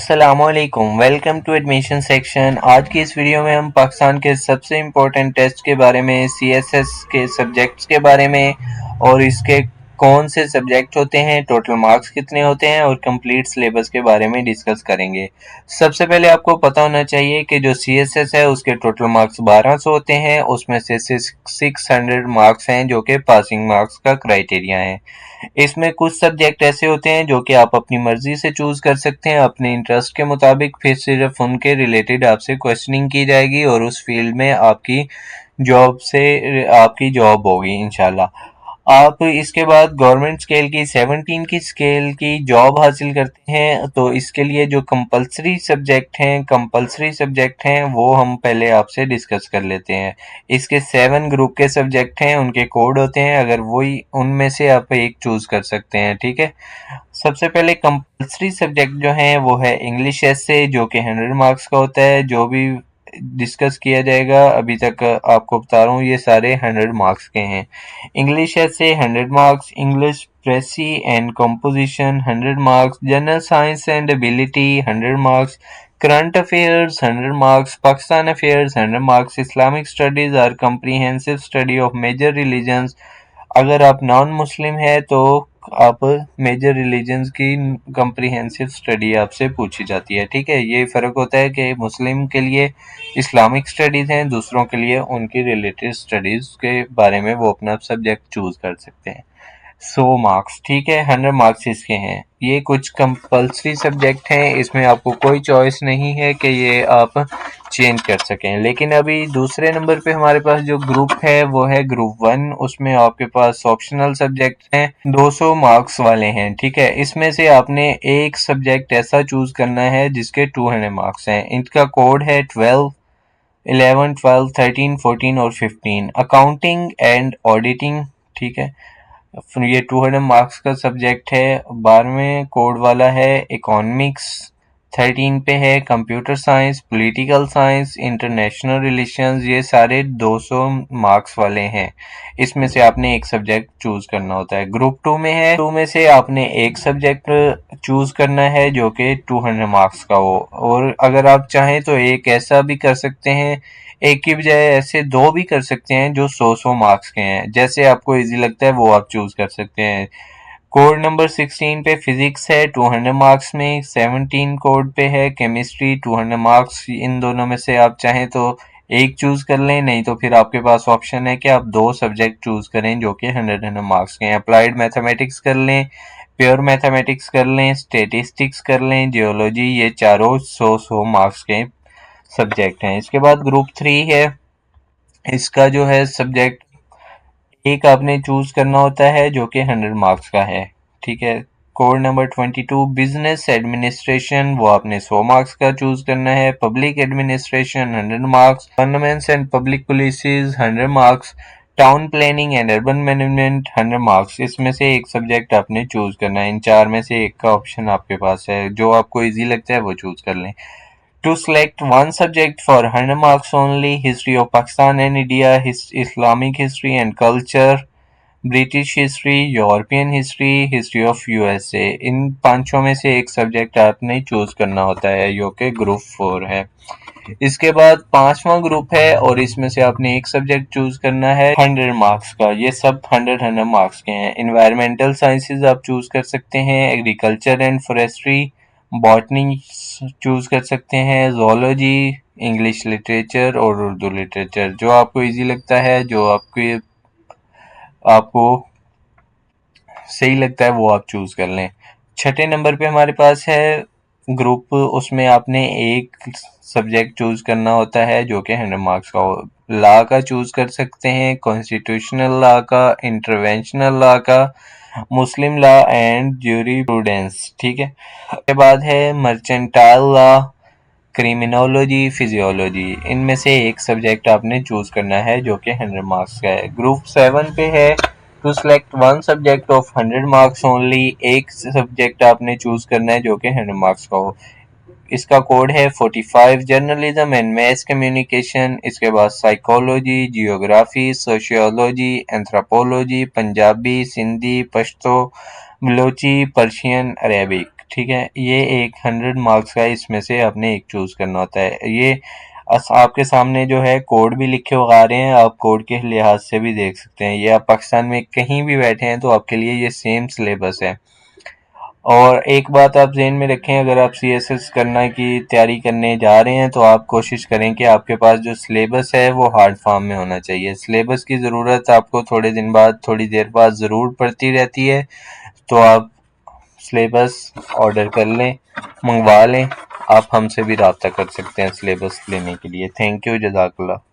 अस्सलामुअलैकुम, welcome to admission section. आज की इस वीडियो में हम पाकिस्तान के सबसे इम्पोर्टेंट टेस्ट के बारे में, सीएसएस के सब्जेक्ट्स के बारे में और इसके कौन से सब्जेक्ट होते हैं, टोटल मार्क्स कितने होते हैं और कंप्लीट सिलेबस के बारे में डिस्कस करेंगे। सबसे पहले आपको पता होना चाहिए कि जो सीएसएस है उसके टोटल मार्क्स 1200 होते हैं, उसमें से 600 मार्क्स हैं जो कि पासिंग मार्क्स का क्राइटेरिया है। इसमें कुछ सब्जेक्ट ऐसे होते हैं जो कि आप अपनी मर्जी से चूज कर सकते हैं अपने इंटरेस्ट के मुताबिक, फिर सिर्फ उनके रिलेटेड आपसे क्वेश्चनिंग की जाएगी और उस फील्ड में आपकी जॉब होगी इंशाल्लाह। आप इसके बाद गवर्नमेंट स्केल की 17 की स्केल की जॉब हासिल करते हैं, तो इसके लिए जो कंपलसरी सब्जेक्ट हैं वो हम पहले आपसे डिस्कस कर लेते हैं। इसके 7 ग्रुप के सब्जेक्ट हैं, उनके कोड होते हैं, अगर वही उनमें से आप एक चूज कर सकते हैं। ठीक है, सबसे पहले कंपलसरी सब्जेक्ट जो है वो है इंग्लिश एसे, जो कि 100 मार्क्स का होता है। जो भी डिस्कस किया जाएगा अभी तक आपको बता रहा हूँ, ये सारे 100 मार्क्स के हैं। English essay 100 marks, English precis and composition 100 marks, general science and ability 100 marks, current affairs 100 marks, Pakistan affairs 100 marks, Islamic studies or comprehensive study of major religions. अगर आप नॉन मुस्लिम है तो आप मेजर रिलीजन्स की comprehensive study आपसे पूछी जाती है। ठीक है, ये फ़र्क होता है कि मुस्लिम के लिए इस्लामिक स्टडीज़ हैं, दूसरों के लिए उनकी रिलेटेड स्टडीज़ के बारे में वो अपना सब्जेक्ट चूज़ कर सकते हैं। 100 मार्क्स, ठीक है, 100 मार्क्स इसके हैं। ये कुछ कंपलसरी सब्जेक्ट हैं, इसमें आपको कोई चॉइस नहीं है कि ये आप चेंज कर सकें। लेकिन अभी दूसरे नंबर पे हमारे पास जो ग्रुप है वो है ग्रुप 1। उसमें आपके पास ऑप्शनल सब्जेक्ट हैं, 200 मार्क्स वाले हैं। ठीक है, इसमें से आपने एक सब्जेक्ट ऐसा चूज करना है जिसके 200 मार्क्स हैं। इनका कोड है 12, 11, 12, 13, 14 और 15। अकाउंटिंग एंड ऑडिटिंग, ठीक है, ये 200 मार्क्स का सब्जेक्ट है। 12वें कोड वाला है इकोनॉमिक्स, 13 पे है computer science, political science, international relations. ये सारे 200 मार्क्स वाले हैं। इसमें से आपने एक सब्जेक्ट चूज करना होता है। ग्रुप 2 में है, 2 में से आपने एक सब्जेक्ट चूज करना है जो कि 200 मार्क्स का हो, और अगर आप चाहें तो एक ऐसा भी कर सकते हैं, एक की बजाय ऐसे दो भी कर सकते हैं जो 100 मार्क्स के हैं। जैसे आपको इजी लगता है वो आप चूज कर सकते हैं। कोड नंबर 16 पे फिजिक्स है 200 मार्क्स में, 17 कोड पे है केमिस्ट्री 200 मार्क्स। इन दोनों में से आप चाहें तो एक चूज कर लें, नहीं तो फिर आपके पास ऑप्शन है कि आप दो सब्जेक्ट चूज करें जो कि 100 मार्क्स के हैं। अप्लाइड मैथमेटिक्स कर लें, प्योर मैथमेटिक्स कर लें, स्टेटिस्टिक्स कर लें, जियोलॉजी, ये चारों 100 मार्क्स के सब्जेक्ट हैं। इसके बाद ग्रुप 3 है, इसका जो है सब्जेक्ट एक आपने चूज करना होता है जो कि 100 मार्क्स का है। ठीक है, कोड नंबर 22 बिजनेस एडमिनिस्ट्रेशन, वो आपने 100 मार्क्स का चूज करना है। Public administration 100 marks, governments and public policies 100 marks, town planning and urban management 100 marks. इसमें से एक सब्जेक्ट आपने चूज करना है। इन चार में से एक का ऑप्शन आपके पास है, जो आपको इजी लगता है वो चूज कर लें। To select one subject for 100 marks only: History of Pakistan and India, Islamic History and Culture, British history, European history, history of USA. इन पांचों में से एक सब्जेक्ट आपने चूज करना होता है जो कि ग्रुप 4 है। इसके बाद पांचवा ग्रुप है और इसमें से आपने एक सब्जेक्ट चूज करना है 100 मार्क्स का। ये सब 100 मार्क्स के हैं। इन्वायरमेंटल साइंसेज आप चूज कर सकते हैं, agriculture and forestry, botany choose कर सकते हैं, जोलॉजी, इंग्लिश लिटरेचर और उर्दू लिटरेचर। जो आपको इजी लगता है, जो आपको सही लगता है वो आप चूज कर लें। छठे नंबर पे हमारे पास है ग्रुप, उसमें आपने एक सब्जेक्ट चूज करना होता है जो कि 100 मार्क्स का हो। लॉ का चूज कर सकते हैं, कॉन्स्टिट्यूशनल लॉ का, इंटरवेंशनल लॉ का, मुस्लिम लॉ एंड ज्यूरिप्रूडेंस। ठीक है, उसके बाद है मर्चेंटाइल लॉ, क्रिमिनोलॉजी, फिजियोलॉजी। इनमें से एक सब्जेक्ट आपने चूज करना है जो कि 100 मार्क्स का है। ग्रुप 7 पे है to select one subject of 100 marks only, एक सब्जेक्ट आपने चूज करना है जो कि 100 मार्क्स का हो। इसका कोड है 45, जर्नलिज्म एंड मैस कम्युनिकेशन। इसके बाद psychology, geography, sociology, anthropology, Punjabi, Sindhi, Pashto, Balochi, Persian, Arabic. ठीक है, ये एक 100 मार्क्स का इसमें से आपने एक चूज करना होता है। ये आपके सामने जो है कोड भी लिखे हुए आ रहे हैं, आप कोड के लिहाज से भी देख सकते हैं। ये आप पाकिस्तान में कहीं भी बैठे हैं तो आपके लिए ये सेम सिलेबस है। और एक बात आप ज़हन में रखें, अगर आप CSS करना की तैयारी करने जा रहे हैं तो आप कोशिश करें कि आपके पास जो सिलेबस है वो हार्ड फॉर्म में होना चाहिए। सिलेबस की ज़रूरत आपको थोड़े दिन बाद, थोड़ी देर बाद ज़रूर पड़ती रहती है, तो आप सिलेबस ऑर्डर कर लें, मंगवा लें। आप हमसे भी रब्ता कर सकते हैं सिलेबस लेने के लिए। थैंक यू, जज़ाकल्लाह।